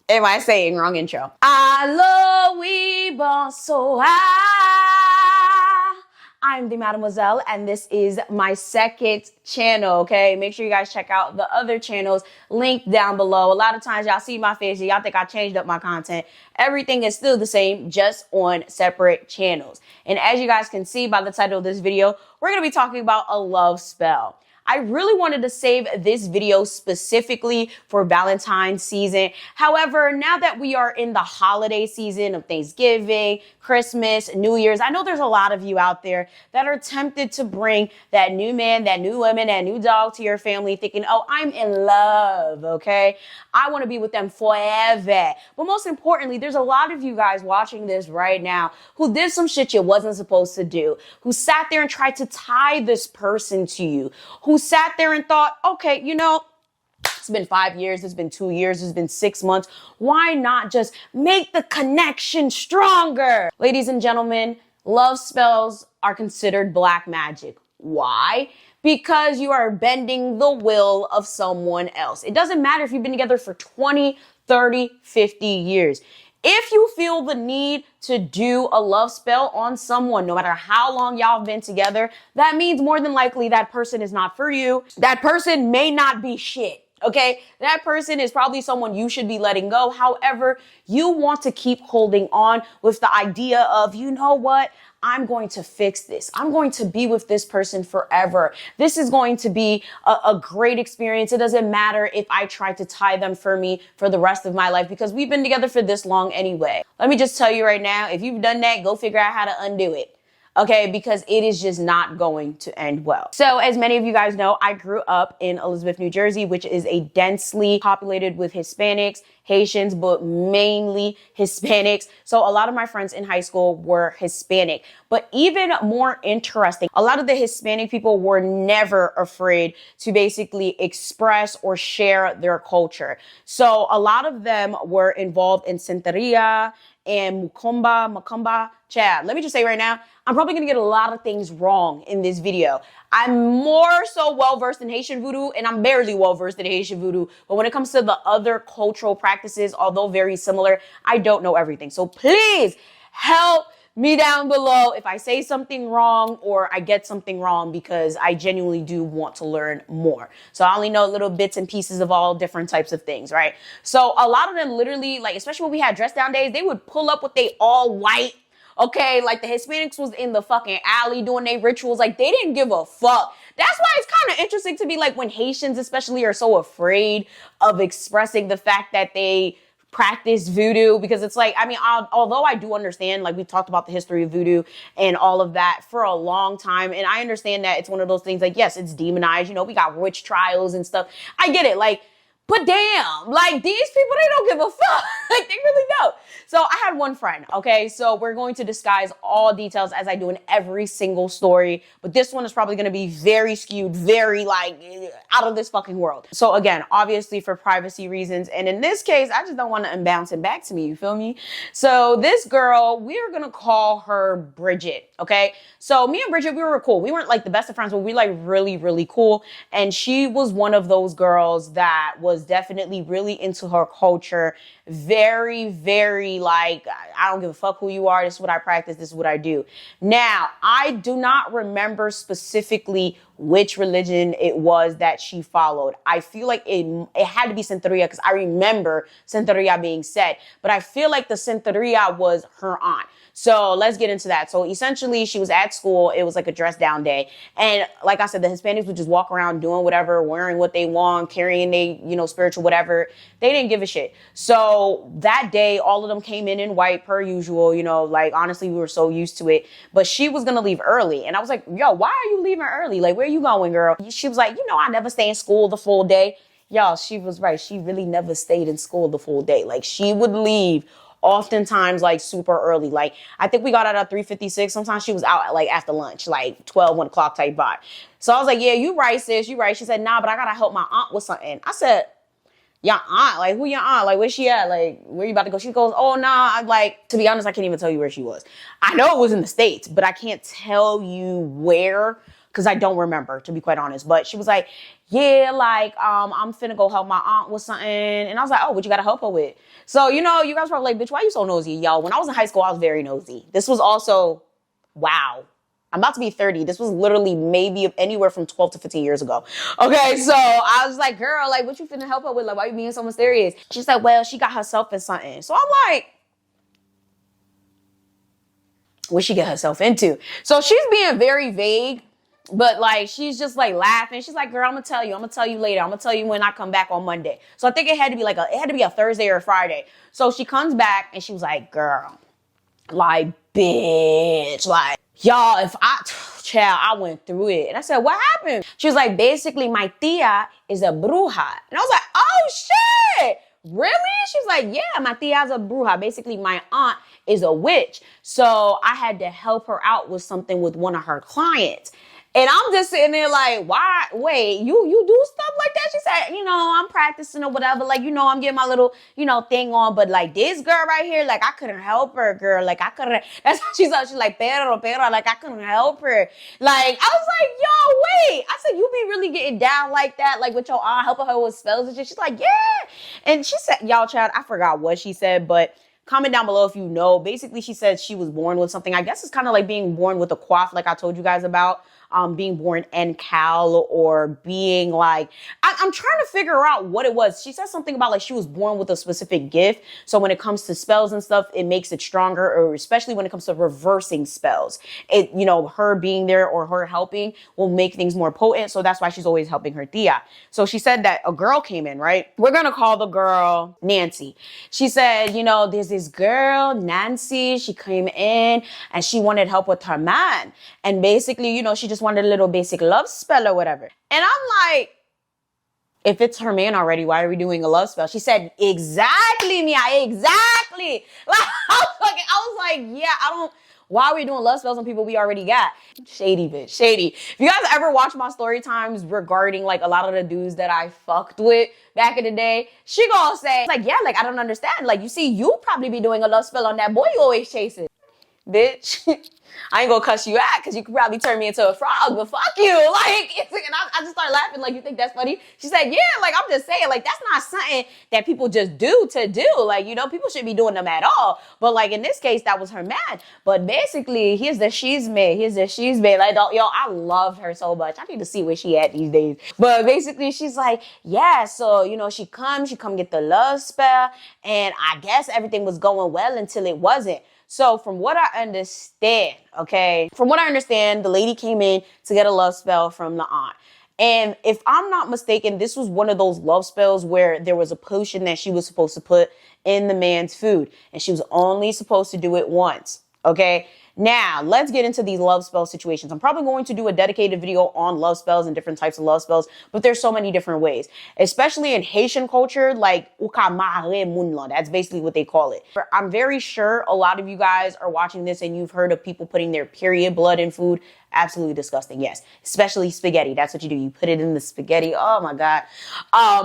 Am I saying wrong intro? Allo we bon so I'm the Mademoiselle, and this is my second channel, okay? Make sure you guys check out the other channels linked down below. A lot of times y'all see my face and y'all think I changed up my content. Everything is still the same, just on separate channels. And as you guys can see by the title of this video, we're gonna be talking about a love spell. I really wanted to save this video specifically for Valentine's season. However, now that we are in the holiday season of Thanksgiving, Christmas, New Year's, I know there's a lot of you out there that are tempted to bring that new man, that new woman, that new dog to your family thinking, oh, I'm in love, okay? I want to be with them forever. But most importantly, there's a lot of you guys watching this right now who did some shit you wasn't supposed to do, who sat there and tried to tie this person to you, who sat there and thought, okay, you know, it's been 5 years, it's been 2 years, it's been 6 months. Why not just make the connection stronger? Ladies and gentlemen, love spells are considered black magic. Why? Because you are bending the will of someone else. It doesn't matter if you've been together for 20, 30, 50 years. If you feel the need to do a love spell on someone, no matter how long y'all have been together, that means more than likely that person is not for you. That person may not be shit. Okay, that person is probably someone you should be letting go. However, you want to keep holding on with the idea of, you know what? I'm going to fix this. I'm going to be with this person forever. This is going to be a great experience. It doesn't matter if I try to tie them for me for the rest of my life because we've been together for this long anyway. Let me just tell you right now, if you've done that, go figure out how to undo it. Okay, because it is just not going to end well. So as many of you guys know, I grew up in Elizabeth, New Jersey, which is a densely populated with Hispanics, Haitians, but mainly Hispanics. So a lot of my friends in high school were Hispanic. But even more interesting, a lot of the Hispanic people were never afraid to basically express or share their culture. So a lot of them were involved in Santeria and Macumba. Chad, let me just say right now, I'm probably gonna get a lot of things wrong in this video. I'm more so well-versed in Haitian Voodoo, and I'm barely well-versed in Haitian Voodoo. But when it comes to the other cultural practices, although very similar, I don't know everything. So please help me down below if I say something wrong or I get something wrong, because I genuinely do want to learn more. So I only know little bits and pieces of all different types of things, right? So a lot of them literally, like, especially when we had dress down days, they would pull up with they all white. Okay, like the Hispanics was in the fucking alley doing their rituals. Like, they didn't give a fuck. That's why it's kind of interesting to me, like, when Haitians especially are so afraid of expressing the fact that they practice voodoo, because it's like, I mean, although I do understand, like, we talked about the history of voodoo and all of that for a long time, and I understand that it's one of those things, like, yes, it's demonized, you know, we got witch trials and stuff. I get it, like, but damn, like, these people, they don't give a fuck. Like, they really don't. So I had one friend, okay? So we're going to disguise all details as I do in every single story. But this one is probably going to be very skewed, very, like, out of this fucking world. So again, obviously for privacy reasons. And in this case, I just don't want to bounce it back to me. You feel me? So this girl, we're going to call her Bridget, okay? So me and Bridget, we were cool. We weren't like the best of friends, but we like really, really cool. And she was one of those girls that was definitely really into her culture. Very, very like, I don't give a fuck who you are. This is what I practice. This is what I do. Now, I do not remember specifically which religion it was that she followed. I feel like it had to be Santeria, because I remember Santeria being said, but I feel like the Santeria was her aunt. So let's get into that. So essentially she was at school. It was like a dress down day. And like I said, the Hispanics would just walk around doing whatever, wearing what they want, carrying they, you know, spiritual whatever. They didn't give a shit. So that day, all of them came in white per usual, you know, like honestly, we were so used to it, but she was going to leave early. And I was like, yo, why are you leaving early? Like, where are you going, girl? She was like, you know, I never stay in school the full day. Y'all, she was right. She really never stayed in school the full day. Like, she would leave oftentimes like super early. Like, I think we got out at 3:56. Sometimes she was out at, like, after lunch, like 12, 1 o'clock type vibe. So I was like, yeah, you right, sis, you right. She said, nah, but I gotta help my aunt with something. I said, your aunt? Like, who your aunt? Like, where's she at? Like, where you about to go? She goes, oh, nah. I'm like, to be honest, I can't even tell you where she was. I know it was in the States, but I can't tell you where, because I don't remember, to be quite honest. But she was like, yeah, like, I'm finna go help my aunt with something. And I was like, oh, what you gotta help her with? So, you know, you guys probably like, bitch, why you so nosy? Yo, when I was in high school, I was very nosy. This was also, wow. I'm about to be 30. This was literally maybe anywhere from 12 to 15 years ago. Okay, so I was like, girl, like, what you finna help her with? Like, why you being so mysterious? She's like, well, she got herself in something. So I'm like, what she get herself into? So she's being very vague, but like, she's just like laughing. She's like, girl, I'm gonna tell you later. I'm gonna tell you when I come back on Monday. So I think it had to be a Thursday or a Friday. So she comes back and she was like, girl, like, bitch, like, y'all, child, I went through it. And I said, what happened? She was like, basically, my tia is a bruja. And I was like, oh, shit. Really? She's like, yeah, my tia's a bruja. Basically, my aunt is a witch. So I had to help her out with something with one of her clients. And I'm just sitting there like, why? Wait, you do stuff like that? She said, you know, I'm practicing or whatever. Like, you know, I'm getting my little, you know, thing on. But like this girl right here, like I couldn't help her, girl. Like I couldn't. That's what she said. She's like, pero, like I couldn't help her. Like, I was like, yo, wait. I said, you be really getting down like that? Like with your aunt helping her with spells and shit? She's like, yeah. And she said, y'all, child, I forgot what she said, but comment down below if you know. Basically, she said she was born with something. I guess it's kind of like being born with a coif, like I told you guys about. Being born NCAL or being like, I'm trying to figure out what it was. She said something about like she was born with a specific gift. So when it comes to spells and stuff, it makes it stronger, or especially when it comes to reversing spells. It, you know, her being there or her helping will make things more potent. So that's why she's always helping her tia. So she said that a girl came in, right? We're going to call the girl Nancy. She said, you know, there's this girl, Nancy. She came in and she wanted help with her man. And basically, you know, she just wanted a little basic love spell or whatever. And I'm like, if it's her man already, why are we doing a love spell? She said, exactly, Mia, exactly. Like, I was like, yeah, why are we doing love spells on people we already got? Shady bitch, shady. If you guys ever watch my story times regarding like a lot of the dudes that I fucked with back in the day, she gonna say, like, yeah, like, I don't understand. Like, you see, you probably be doing a love spell on that boy you always chasing. Bitch. I ain't gonna cuss you out because you could probably turn me into a frog, but fuck you. Like, and I just started laughing. Like, you think that's funny? She said, yeah, like, I'm just saying, like, that's not something that people just do to do. Like, you know, people shouldn't be doing them at all. But like, in this case, that was her man. But basically, here's the she's made. Like, yo, I loved her so much. I need to see where she at these days. But basically, she's like, yeah, so, you know, she come get the love spell. And I guess everything was going well until it wasn't. So from what I understand, the lady came in to get a love spell from the aunt. And if I'm not mistaken, this was one of those love spells where there was a potion that she was supposed to put in the man's food. And she was only supposed to do it once. Okay. Now, let's get into these love spell situations. I'm probably going to do a dedicated video on love spells and different types of love spells, but there's so many different ways, especially in Haitian culture, like ukamare munla. That's basically what they call it. I'm very sure a lot of you guys are watching this and you've heard of people putting their period blood in food. Absolutely disgusting. Yes. Especially spaghetti. That's what you do. You put it in the spaghetti. Oh my God.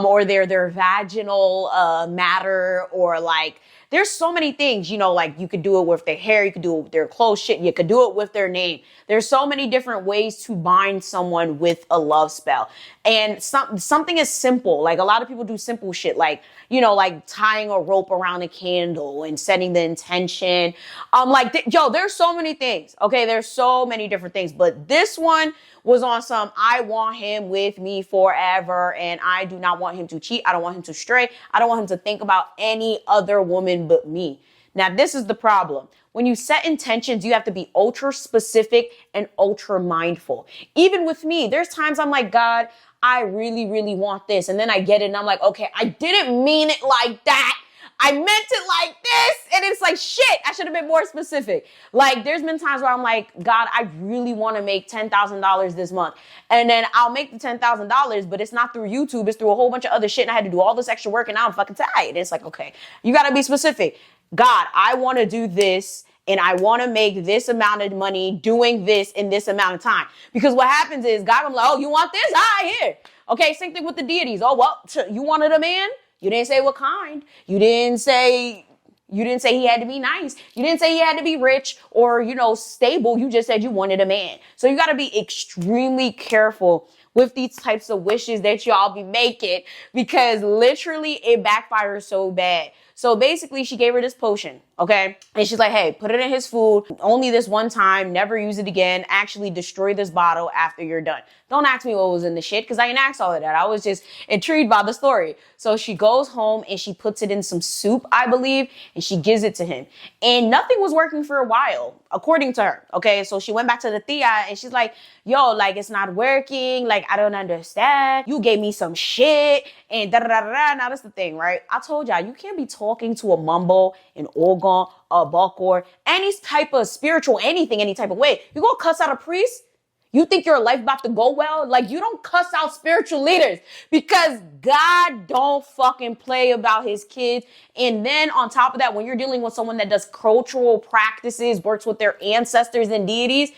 Or their vaginal matter, or like, there's so many things, you know, like you could do it with their hair, you could do it with their clothes, shit, you could do it with their name. There's so many different ways to bind someone with a love spell. And something is simple. Like, a lot of people do simple shit, like, you know, like tying a rope around a candle and setting the intention. There's so many things. Okay, there's so many different things. But this one was on some, I want him with me forever, and I do not want him to cheat. I don't want him to stray. I don't want him to think about any other woman but me. Now, this is the problem. When you set intentions, you have to be ultra specific and ultra mindful. Even with me, there's times I'm like, God, I really, really want this. And then I get it and I'm like, okay, I didn't mean it like that. I meant it like this. And it's like, shit, I should have been more specific. Like, there's been times where I'm like, God, I really want to make $10,000 this month. And then I'll make the $10,000, but it's not through YouTube. It's through a whole bunch of other shit. And I had to do all this extra work, and now I'm fucking tired. And it's like, okay, you got to be specific. God, I want to do this, and I want to make this amount of money doing this in this amount of time. Because what happens is God, I'm like, oh, you want this? All right, here. Okay, same thing with the deities. Oh, well, you wanted a man? You didn't say what kind. You didn't say, You didn't say he had to be nice. You didn't say he had to be rich or, you know, stable. You just said you wanted a man. So you got to be extremely careful with these types of wishes that y'all be making, because literally it backfires so bad. So basically she gave her this potion, okay? And she's like, hey, put it in his food. Only this one time, never use it again. Actually destroy this bottle after you're done. Don't ask me what was in the shit, because I didn't ask all of that. I was just intrigued by the story. So she goes home and she puts it in some soup, I believe, and she gives it to him. And nothing was working for a while, according to her, okay? So she went back to the tia and she's like, yo, like, it's not working. Like, I don't understand. You gave me some shit and da-da-da-da-da. Now, that's the thing, right? I told y'all, you can't be talking to a mumbo, an organ, a bakor, any type of spiritual anything, any type of way. You gonna cuss out a priest? You think your life about to go well? Like, you don't cuss out spiritual leaders, because God don't fucking play about his kids. And then on top of that, when you're dealing with someone that does cultural practices, works with their ancestors and deities,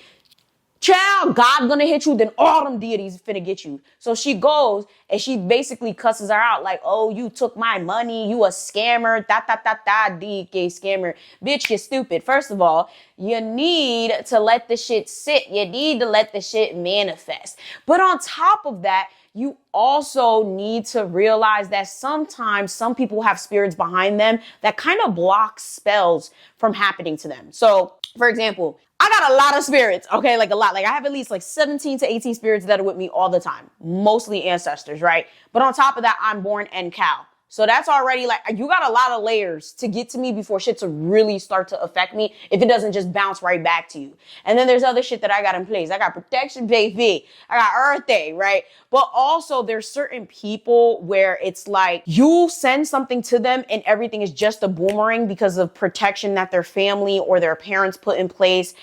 child, God gonna hit you, then all them deities finna get you. So she goes and she basically cusses her out like, oh, you took my money, you a scammer, DK scammer. Bitch, you're stupid. First of all, you need to let the shit sit. You need to let the shit manifest. But on top of that, you also need to realize that sometimes some people have spirits behind them that kind of block spells from happening to them. So, for example, I got a lot of spirits, okay? Like a lot. Like I have at least like 17 to 18 spirits that are with me all the time. Mostly ancestors, right? But on top of that, I'm born NCal. So that's already like, you got a lot of layers to get to me before shit to really start to affect me if it doesn't just bounce right back to you. And then there's other shit that I got in place. I got protection, baby. I got Birthday, right? But also there's certain people where it's like you send something to them and everything is just a boomerang because of protection that their family or their parents put in place.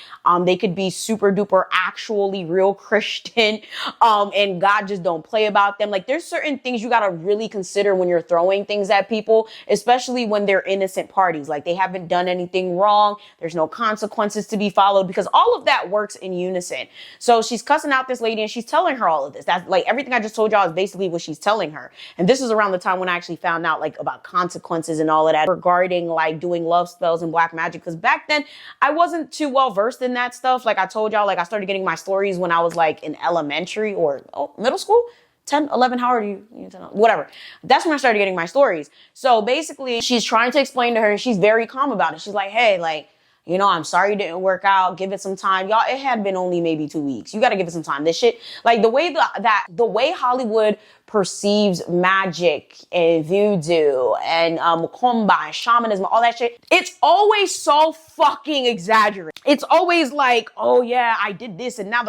They could be super duper actually real Christian, and God just don't play about them. Like there's certain things you got to really consider when you're throwing things at people, especially when they're innocent parties. Like they haven't done anything wrong. There's no consequences to be followed, because all of that works in unison. So she's cussing out this lady and she's telling her all of this. That's like everything I just told y'all is basically what she's telling her. And this is around the time when I actually found out like about consequences and all of that regarding like doing love spells and black magic. Because back then I wasn't too well versed in that stuff. Like I told y'all, like I started getting my stories when I was like in elementary or middle school. 10, 11, how old are you? Whatever. That's when I started getting my stories. So basically, she's trying to explain to her, and she's very calm about it. She's like, hey, like, you know, I'm sorry it didn't work out. Give it some time. Y'all, it had been only maybe 2 weeks. You got to give it some time. This shit, like the way Hollywood perceives magic and voodoo and macumba and shamanism, all that shit, it's always so fucking exaggerated. It's always like, oh yeah, I did this, and now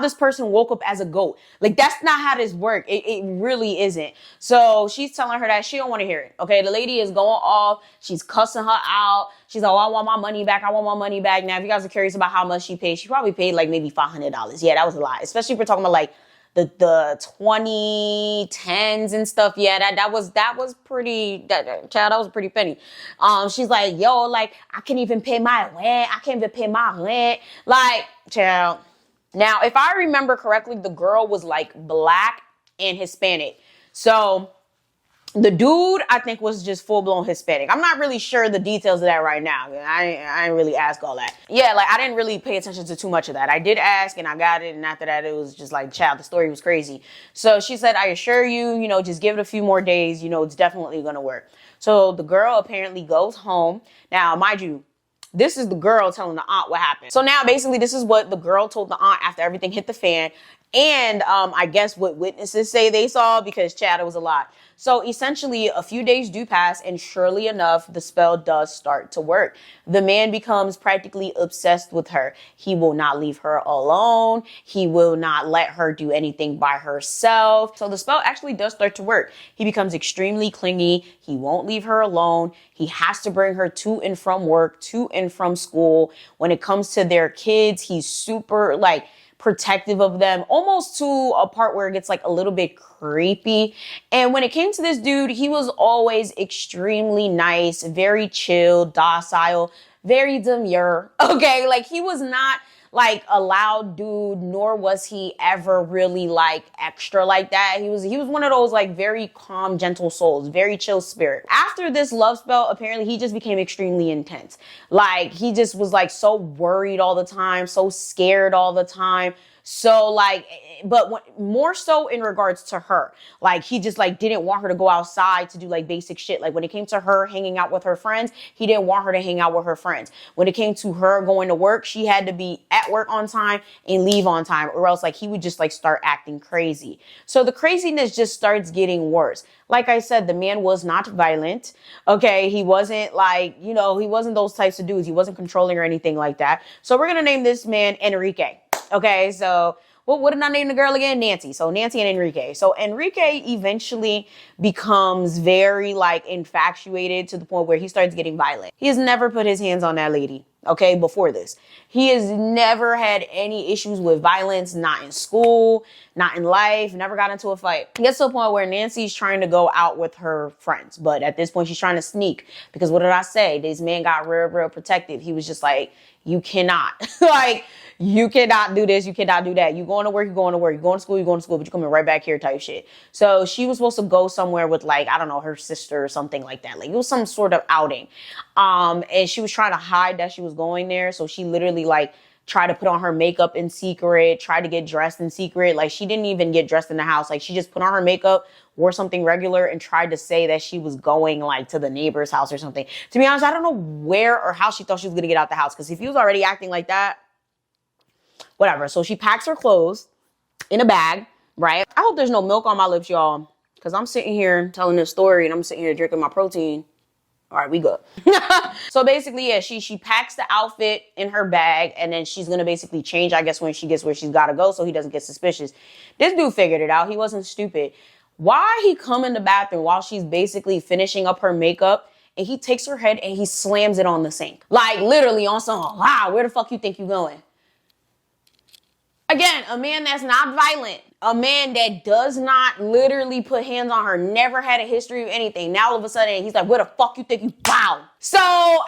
this person woke up as a goat. Like, that's not how this works. It really isn't. So she's telling her that she don't want to hear it. Okay, the lady is going off. She's cussing her out. She's like, oh, I want my money back. I want my money back. Now, if you guys are curious about how much she paid, she probably paid like maybe $500. Yeah, that was a lot. Especially if we're talking about like the 2010s and stuff. Yeah, that was pretty, child, that was a pretty penny. She's like, yo, like, I can't even pay my rent. I can't even pay my rent. Like, child. Now, if I remember correctly, the girl was like black and Hispanic. So the dude, I think, was just full-blown Hispanic. I'm not really sure the details of that right now. I didn't really ask all that. Yeah, like I didn't really pay attention to too much of that. I did ask and I got it. And after that, it was just like, child, the story was crazy. So she said, I assure you, you know, just give it a few more days. You know, it's definitely going to work. So the girl apparently goes home. Now, mind you, this is the girl telling the aunt what happened. So now basically this is what the girl told the aunt after everything hit the fan. And I guess what witnesses say they saw, because child, it was a lot. So essentially a few days do pass, and surely enough, the spell does start to work. The man becomes practically obsessed with her. He will not leave her alone. He will not let her do anything by herself. So the spell actually does start to work. He becomes extremely clingy. He won't leave her alone. He has to bring her to and from work, to and from school. When it comes to their kids, he's super like protective of them, almost to a part where it gets like a little bit creepy. And when it came to this dude, he was always extremely nice, very chill, docile, very demure. Okay, like he was not like a loud dude, nor was he ever really like extra like that. He was one of those like very calm, gentle souls, very chill spirit. After this love spell, apparently he just became extremely intense. Like he just was like so worried all the time, so scared all the time. So like, but more so in regards to her, like he just like didn't want her to go outside to do like basic shit. Like when it came to her hanging out with her friends, he didn't want her to hang out with her friends. When it came to her going to work, she had to be at work on time and leave on time, or else like he would just like start acting crazy. So the craziness just starts getting worse. Like I said, the man was not violent. Okay. He wasn't like, you know, he wasn't those types of dudes. He wasn't controlling or anything like that. So we're going to name this man Enrique. Okay, so what did I name the girl again? Nancy. So Nancy and Enrique. So Enrique eventually becomes very like infatuated to the point where he starts getting violent. He has never put his hands on that lady. Okay, before this, he has never had any issues with violence, not in school, not in life, never got into a fight. It gets to a point where Nancy's trying to go out with her friends, but at this point she's trying to sneak because what did I say? This man got real protective. He was just like, you cannot, like, you cannot do this. You cannot do that. You going to work, you going to work. You going to school, but you're coming right back here type shit. So she was supposed to go somewhere with like, I don't know, her sister or something like that. Like it was some sort of outing. And she was trying to hide that she was going there. So she literally like tried to put on her makeup in secret, tried to get dressed in secret. Like she didn't even get dressed in the house. Like she just put on her makeup, wore something regular and tried to say that she was going like to the neighbor's house or something. To be honest, I don't know where or how she thought she was going to get out the house. Because if he was already acting like that, whatever. So she packs her clothes in a bag, right? I hope there's no milk on my lips, y'all. Because I'm sitting here telling this story and I'm sitting here drinking my protein. All right, we good. So basically, yeah, she packs the outfit in her bag and then she's going to basically change, I guess, when she gets where she's got to go so he doesn't get suspicious. This dude figured it out. He wasn't stupid. Why he come in the bathroom while she's basically finishing up her makeup and he takes her head and he slams it on the sink. Like literally on some, wow, where the fuck you think you going? Again, a man that's not violent, a man that does not literally put hands on her, never had a history of anything. Now all of a sudden he's like, where the fuck you think you bow? So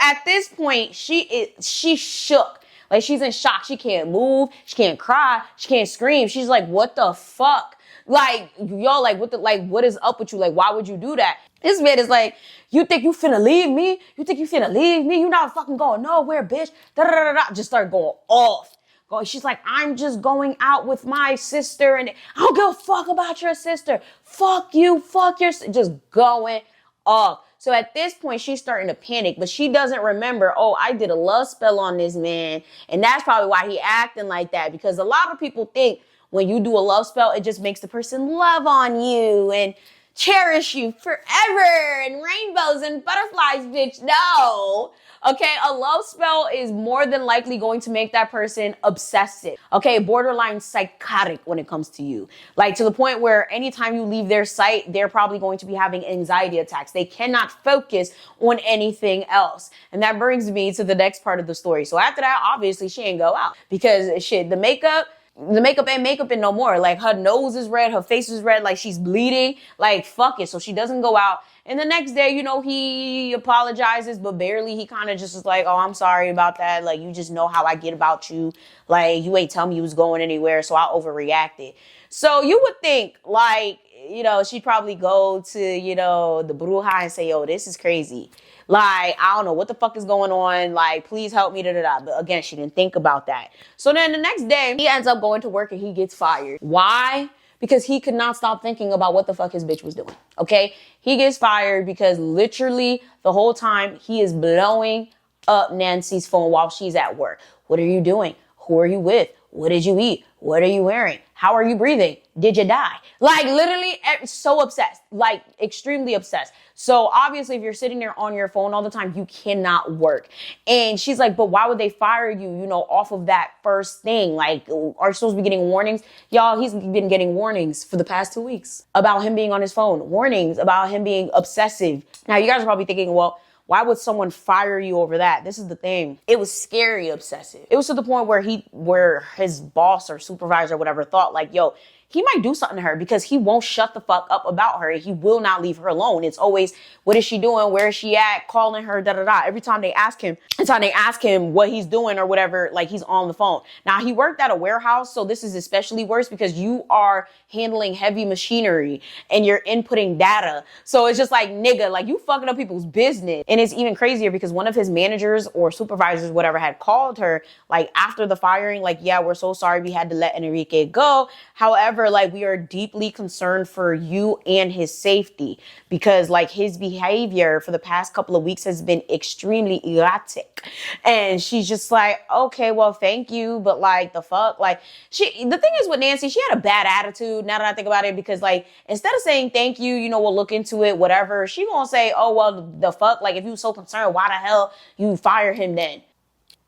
at this point, she shook. Like she's in shock. She can't move. She can't cry. She can't scream. She's like, what the fuck? Like, y'all, like, what is up with you? Like, why would you do that? This man is like, you think you finna leave me? You think you finna leave me? You not fucking going nowhere, bitch. Da da da da. Just start going off. She's like, I'm just going out with my sister and I don't give a fuck about your sister. Fuck you, fuck your sister. Just going off. So at this point, she's starting to panic, but she doesn't remember, oh, I did a love spell on this man. And that's probably why he acting like that. Because a lot of people think when you do a love spell, it just makes the person love on you and cherish you forever and rainbows and butterflies, bitch. No. Okay, a love spell is more than likely going to make that person obsessive. Okay, borderline psychotic when it comes to you. Like to the point where anytime you leave their sight, they're probably going to be having anxiety attacks. They cannot focus on anything else. And that brings me to the next part of the story. So after that, obviously she ain't go out because shit, the makeup ain't makeup and no more. Like her nose is red, her face is red, like she's bleeding. Like fuck it. So she doesn't go out. And the next day, you know, he apologizes, but barely. He kind of just is like, oh, I'm sorry about that. Like, you just know how I get about you. Like, you ain't tell me you was going anywhere, so I overreacted. So you would think, like, you know, she'd probably go to, you know, the bruja and say, yo, this is crazy. Like, I don't know what the fuck is going on. Like, please help me, da-da-da. But again, she didn't think about that. So then the next day, he ends up going to work and he gets fired. Why? Because he could not stop thinking about what the fuck his bitch was doing. Okay? He gets fired because literally the whole time he is blowing up Nancy's phone while she's at work. What are you doing? Who are you with? What did you eat? What are you wearing? How are you breathing? Did you die? Like literally so obsessed, like extremely obsessed. So obviously if you're sitting there on your phone all the time, you cannot work. And she's like, but why would they fire you, you know, off of that first thing? Like, are you supposed to be getting warnings? Y'all, he's been getting warnings for the past 2 weeks about him being on his phone, warnings about him being obsessive. Now you guys are probably thinking, well, why would someone fire you over that? This is the thing. It was scary obsessive. It was to the point where his boss or supervisor or whatever thought like, yo, he might do something to her because he won't shut the fuck up about her. He will not leave her alone. It's always, what is she doing? Where is she at? Calling her, da da da. Every time they ask him what he's doing or whatever, like he's on the phone. Now he worked at a warehouse, so this is especially worse because you are handling heavy machinery and you're inputting data. So it's just like, nigga, like you fucking up people's business. And it's even crazier because one of his managers or supervisors, whatever, had called her like after the firing, like, yeah, we're so sorry we had to let Enrique go. However, like we are deeply concerned for you and his safety because like his behavior for the past couple of weeks has been extremely erratic. And she's just like, okay, well, thank you. But like the fuck, like the thing is with Nancy, she had a bad attitude now that I think about it, because like instead of saying thank you, you know, we'll look into it, whatever, she gonna say, oh, well, the fuck, like if you so concerned, why the hell you fire him then?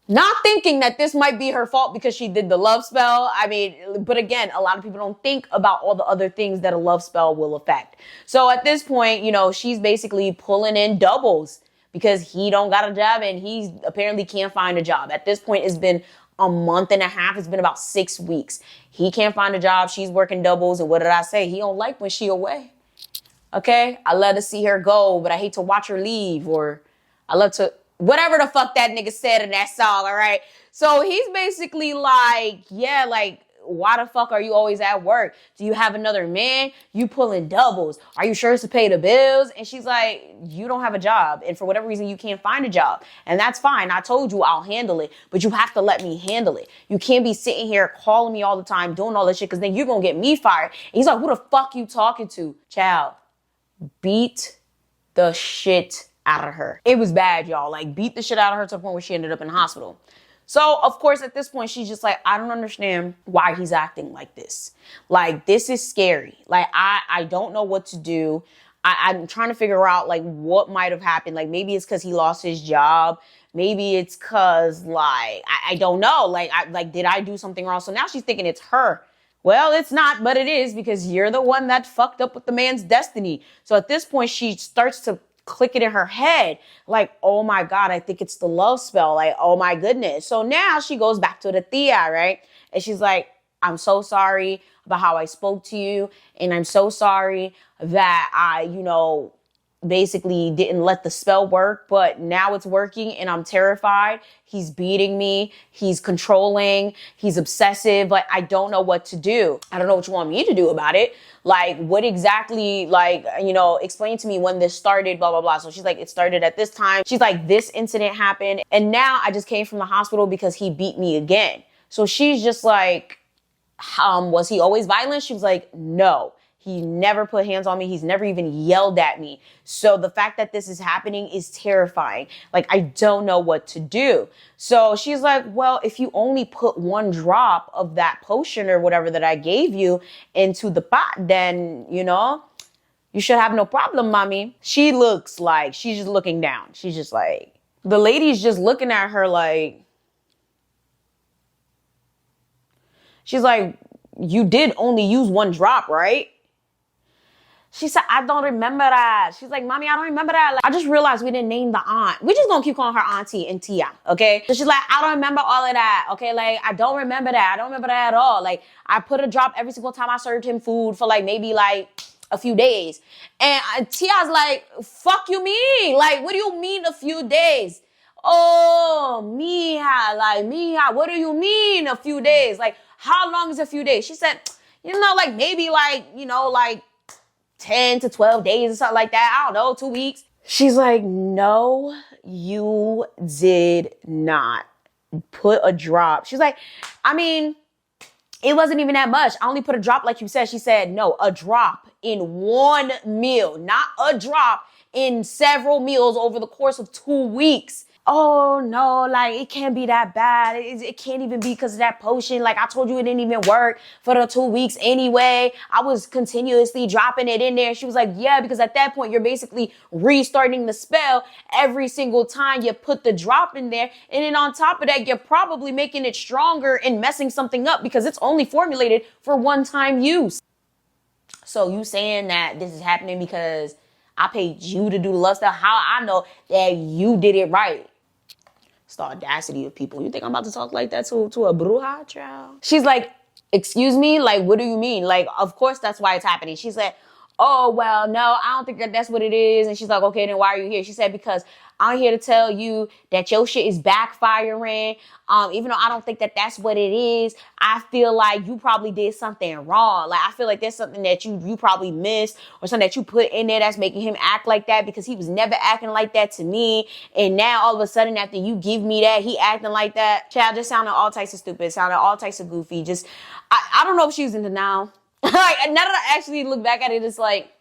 Not thinking that this might be her fault because she did the love spell. I mean, but again, a lot of people don't think about all the other things that a love spell will affect. So at this point, you know, she's basically pulling in doubles because he don't got a job and he apparently can't find a job. At this point, it's been a month and a half. It's been about 6 weeks. He can't find a job. She's working doubles. And what did I say? He don't like when she away. Okay? I love to see her go, but I hate to watch her leave. Or I love to... whatever the fuck that nigga said in that song, all right? So he's basically like, yeah, like, why the fuck are you always at work? Do you have another man? You pulling doubles. Are you sure to pay the bills? And she's like, you don't have a job. And for whatever reason, you can't find a job. And that's fine. I told you I'll handle it. But you have to let me handle it. You can't be sitting here calling me all the time, doing all this shit, because then you're going to get me fired. And he's like, who the fuck you talking to? Child, beat the shit out of her. It was bad, y'all. Like, beat the shit out of her to the point where she ended up in the hospital. So, of course, at this point, she's just like, I don't understand why he's acting like this. Like, this is scary. Like, I don't know what to do. I'm trying to figure out, like, what might have happened. Like, maybe it's because he lost his job. Maybe it's because, like, I don't know. Like, did I do something wrong? So now she's thinking it's her. Well, it's not, but it is, because you're the one that fucked up with the man's destiny. So at this point, she starts to click it in her head, like, oh my God, I think it's the love spell. Like, oh my goodness. So now she goes back to the tia, right? And she's like, I'm so sorry about how I spoke to you. And I'm so sorry that I, you know, basically didn't let the spell work, but now it's working and I'm terrified. He's beating me. He's controlling. He's obsessive. Like, I don't know what to do. I don't know what you want me to do about it. Like, what exactly, like, you know, explain to me when this started, blah, blah, blah. So she's like, it started at this time. She's like, this incident happened. And now I just came from the hospital because he beat me again. So she's just like, was he always violent? She was like, no. He never put hands on me. He's never even yelled at me. So the fact that this is happening is terrifying. Like, I don't know what to do. So she's like, well, if you only put 1 drop of that potion or whatever that I gave you into the pot, then, you know, you should have no problem, mommy. She looks like she's just looking down. She's just like, the lady's just looking at her like, she's like, you did only use 1 drop, right? She said, I don't remember that. She's like, mommy, I don't remember that. Like, I just realized we didn't name the aunt. We just gonna keep calling her auntie and tia, okay? So she's like, I don't remember all of that, okay? Like, I don't remember that. I don't remember that at all. Like, I put a drop every single time I served him food for like maybe like a few days. And Tia's like, fuck you mean? Like, what do you mean a few days? Oh, mija, what do you mean a few days? Like, how long is a few days? She said, you know, like maybe like, you know, like 10 to 12 days or something like that. I don't know, 2 weeks. She's like, no, you did not put a drop. She's like, I mean, it wasn't even that much. I only put a drop like you said. She said, no, a drop in 1 meal, not a drop in several meals over the course of 2 weeks. Oh no, like it can't be that bad. It can't even be because of that potion. Like I told you, it didn't even work for the 2 weeks anyway. I was continuously dropping it in there. She was like, yeah, because at that point you're basically restarting the spell every single time you put the drop in there. And then on top of that, you're probably making it stronger and messing something up because it's only formulated for 1-time use. So you saying that this is happening because I paid you to do the love stuff? How I know that you did it right? It's the audacity of people. You think I'm about to talk like that to a bruja, child? She's like, excuse me? Like, what do you mean? Like, of course that's why it's happening. She said, oh, well, no, I don't think that's what it is. And she's like, okay, then why are you here? She said, because I'm here to tell you that your shit is backfiring. Even though I don't think that that's what it is, I feel like you probably did something wrong. Like, I feel like there's something that you probably missed, or something that you put in there that's making him act like that, because he was never acting like that to me. And now all of a sudden, after you give me that, he acting like that. Child just sounded all types of stupid, sounded all types of goofy. Just, I don't know if she was in denial. Like, now that I actually look back at it, it's like,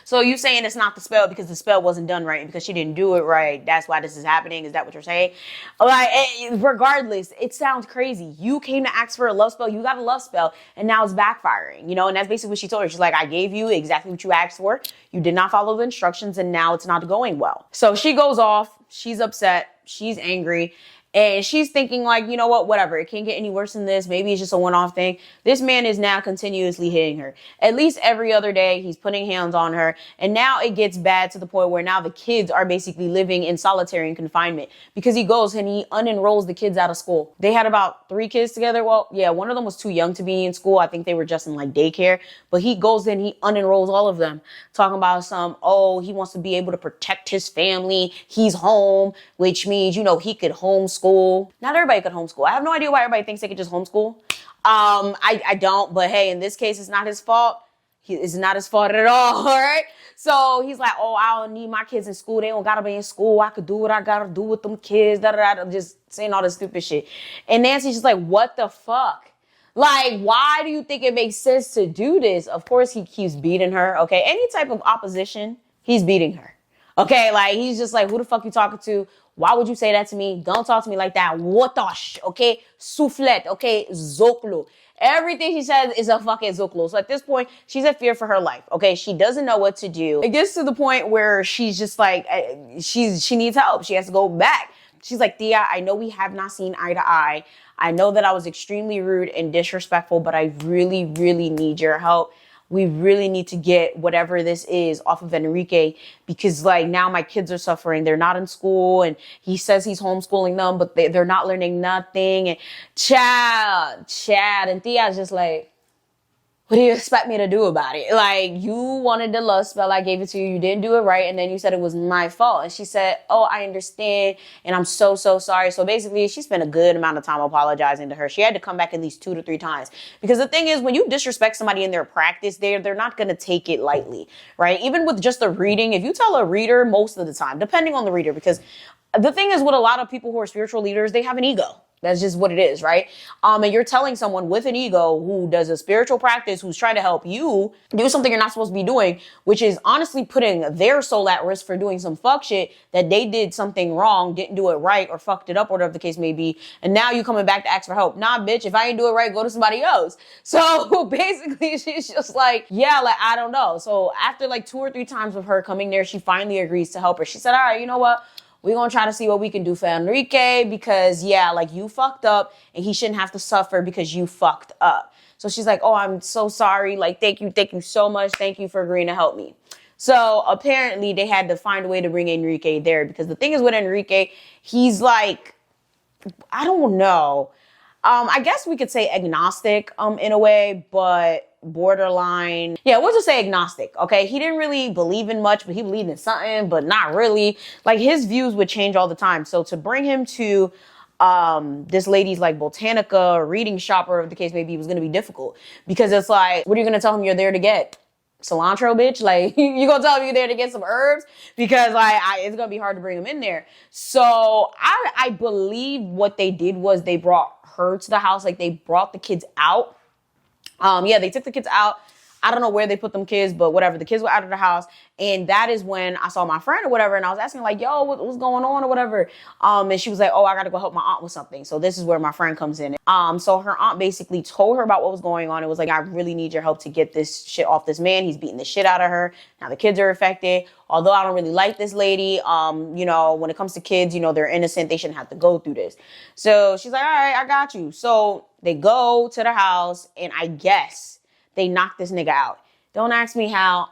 so you saying it's not the spell because the spell wasn't done right and because she didn't do it right, that's why this is happening? Is that what you're saying? Like, regardless, it sounds crazy. You came to ask for a love spell, you got a love spell, and now it's backfiring, you know? And that's basically what she told her. She's like, I gave you exactly what you asked for. You did not follow the instructions, and now it's not going well. So she goes off. She's upset. She's angry. And she's thinking like, you know what, whatever. It can't get any worse than this. Maybe it's just a one-off thing. This man is now continuously hitting her. At least every other day, he's putting hands on her. And now it gets bad to the point where now the kids are basically living in solitary confinement, because he goes and he unenrolls the kids out of school. They had about 3 kids together. Well, yeah, one of them was too young to be in school. I think they were just in like daycare. But he goes and he unenrolls all of them, talking about he wants to be able to protect his family. He's home, which means, you know, he could homeschool. Not everybody could homeschool. I have no idea why everybody thinks they could just homeschool. I don't, but hey, in this case, it's not his fault. It's not his fault at all, all right? So he's like, oh, I don't need my kids in school. They don't gotta be in school. I could do what I gotta do with them kids. I'm just saying all this stupid shit. And Nancy's just like, what the fuck? Like, why do you think it makes sense to do this? Of course, he keeps beating her, okay? Any type of opposition, he's beating her, okay? Like, he's just like, who the fuck you talking to? Why would you say that to me? Don't talk to me like that. Wotosh, okay? Soufflet, okay? Zoklo. Everything she says is a fucking zoklo. So at this point, she's in fear for her life, okay? She doesn't know what to do. It gets to the point where she's just like, she needs help. She has to go back. She's like, Tia, I know we have not seen eye to eye. I know that I was extremely rude and disrespectful, but I really, really need your help. We really need to get whatever this is off of Enrique, because like now my kids are suffering. They're not in school, and he says he's homeschooling them, but they're not learning nothing. And Chad, and Tia's just like, what do you expect me to do about it? Like, you wanted the love spell, I gave it to you. You didn't do it right, and then you said it was my fault. And she said, oh, I understand, and I'm so, so sorry. So basically, she spent a good amount of time apologizing to her. She had to come back at least 2 to 3 times. Because the thing is, when you disrespect somebody in their practice, they're not going to take it lightly, right? Even with just a reading, if you tell a reader most of the time, depending on the reader, because the thing is with a lot of people who are spiritual leaders, they have an ego. That's just what it is, right? And you're telling someone with an ego who does a spiritual practice, who's trying to help you do something you're not supposed to be doing, which is honestly putting their soul at risk for doing some fuck shit that they did something wrong, didn't do it right, or fucked it up, or whatever the case may be. And now you coming back to ask for help. Nah, bitch, if I ain't do it right, go to somebody else. So basically, she's just like, yeah, like, I don't know. So after like 2 or 3 times of her coming there, she finally agrees to help her. She said, all right, you know what? We're going to try to see what we can do for Enrique, because, yeah, like, you fucked up and he shouldn't have to suffer because you fucked up. So she's like, oh, I'm so sorry. Like, thank you so much. Thank you for agreeing to help me. So apparently they had to find a way to bring Enrique there, because the thing is with Enrique, he's like, I don't know. I guess we could say agnostic in a way, but borderline. Yeah, we'll just say agnostic, okay? He didn't really believe in much, but he believed in something, but not really. Like, his views would change all the time. So to bring him to this lady's like botanica or reading shop, or whatever the case may be, was going to be difficult, because it's like, what are you going to tell him you're there to get? Cilantro, bitch? Like, you gonna tell him you're there to get some herbs? Because like, it's gonna be hard to bring him in there. So I believe what they did was they brought her to the house. Like, they brought the kids out. Yeah, they took the kids out. I don't know where they put them kids, but whatever. The kids were out of the house. And that is when I saw my friend or whatever. And I was asking like, yo, what's going on or whatever. And she was like, oh, I got to go help my aunt with something. So this is where my friend comes in. So her aunt basically told her about what was going on. It was like, I really need your help to get this shit off this man. He's beating the shit out of her. Now the kids are affected. Although I don't really like this lady, you know, when it comes to kids, you know, they're innocent. They shouldn't have to go through this. So she's like, all right, I got you. So they go to the house, and I guess they knock this nigga out. Don't ask me how.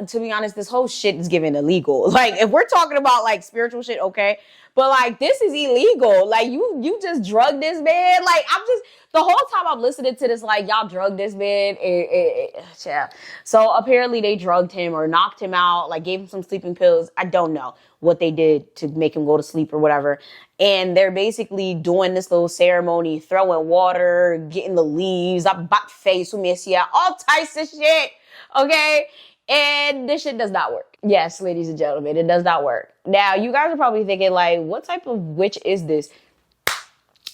To be honest, this whole shit is given illegal. Like, if we're talking about like spiritual shit, okay, but like this is illegal. Like you just drugged this man. Like I'm just the whole time I'm listening to this, like y'all drugged this man. Yeah. So apparently they drugged him or knocked him out, like gave him some sleeping pills. I don't know what they did to make him go to sleep or whatever. And they're basically doing this little ceremony, throwing water, getting the leaves, bat face, all types of shit. Okay. And this shit does not work. Yes, ladies and gentlemen, it does not work. Now, you guys are probably thinking, like, what type of witch is this?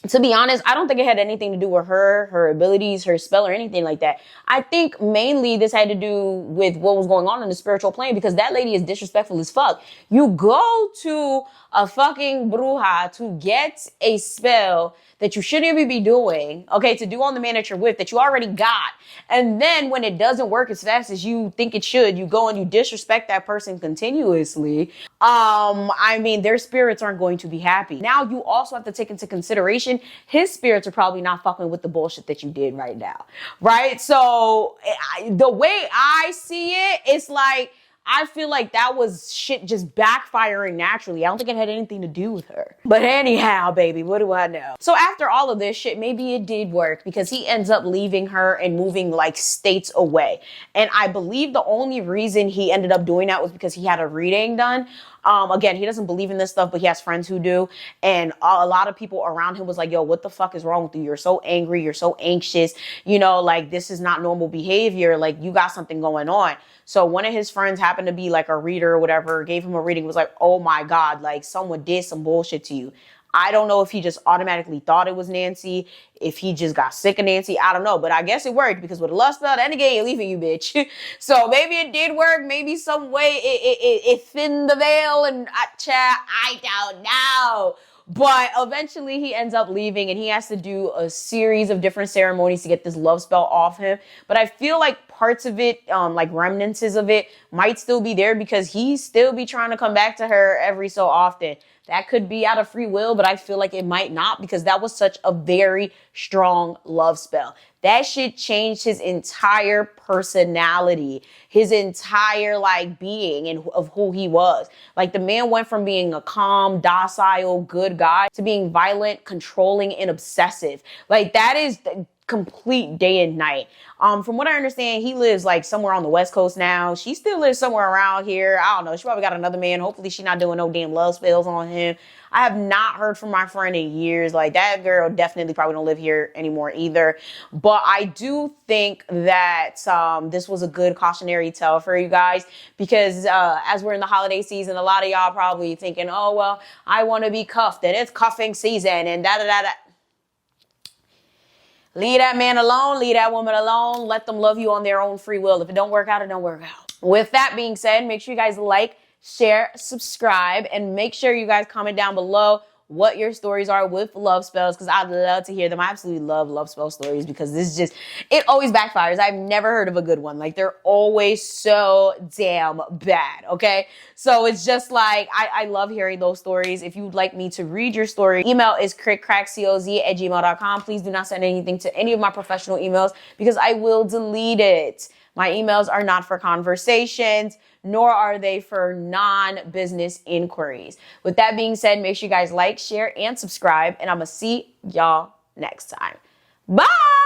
To be honest, I don't think it had anything to do with her abilities, her spell, or anything like that. I think mainly this had to do with what was going on in the spiritual plane, because that lady is disrespectful as fuck. You go to a fucking bruja to get a spell that you shouldn't even be doing, okay, to do on the man that you're with, that you already got. And then when it doesn't work as fast as you think it should, you go and you disrespect that person continuously. I mean, their spirits aren't going to be happy. Now you also have to take into consideration his spirits are probably not fucking with the bullshit that you did right now, right? So the way I see it, it's like, I feel like that was shit just backfiring naturally. I don't think it had anything to do with her. But anyhow, baby, what do I know? So after all of this shit, maybe it did work, because he ends up leaving her and moving like states away. And I believe the only reason he ended up doing that was because he had a reading done. Again, he doesn't believe in this stuff, but he has friends who do. And a lot of people around him was like, yo, what the fuck is wrong with you? You're so angry. You're so anxious. You know, like, this is not normal behavior. Like, you got something going on. So one of his friends happened to be like a reader or whatever, gave him a reading, was like, oh my God, like someone did some bullshit to you. I don't know if he just automatically thought it was Nancy, if he just got sick of Nancy. I don't know, but I guess it worked, because with a love spell, then again, you're leaving you, bitch. So maybe it did work. Maybe some way it thinned the veil, and I don't know. But eventually he ends up leaving, and he has to do a series of different ceremonies to get this love spell off him. But I feel like parts of it, like remnants of it, might still be there, because he still be trying to come back to her every so often. That could be out of free will, but I feel like it might not, because that was such a very strong love spell. That shit changed his entire personality, his entire like being and of who he was. Like, the man went from being a calm, docile, good guy to being violent, controlling, and obsessive. Like, that is the complete day and night. From what I understand, he lives like somewhere on the West Coast now. She still lives somewhere around here. I don't know. She probably got another man. Hopefully she's not doing no damn love spells on him. I have not heard from my friend in years. Like, that girl definitely probably don't live here anymore either. But I do think that this was a good cautionary tale for you guys, because as we're in the holiday season, a lot of y'all probably thinking, oh, well, I want to be cuffed, and it's cuffing season, and da-da-da-da. Leave that man alone. Leave that woman alone. Let them love you on their own free will. If it don't work out, it don't work out. With that being said, make sure you guys like, share, subscribe, and make sure you guys comment down below what your stories are with love spells, because I'd love to hear them. I absolutely love love spell stories, because this is just, it always backfires. I've never heard of a good one. Like, they're always so damn bad, okay? So it's just like, I love hearing those stories. If you'd like me to read your story, email is KrikKrakCOZ@gmail.com. Please do not send anything to any of my professional emails, because I will delete it. My emails are not for conversations, nor are they for non-business inquiries. With that being said, make sure you guys like, share, and subscribe, and I'm gonna see y'all next time. Bye!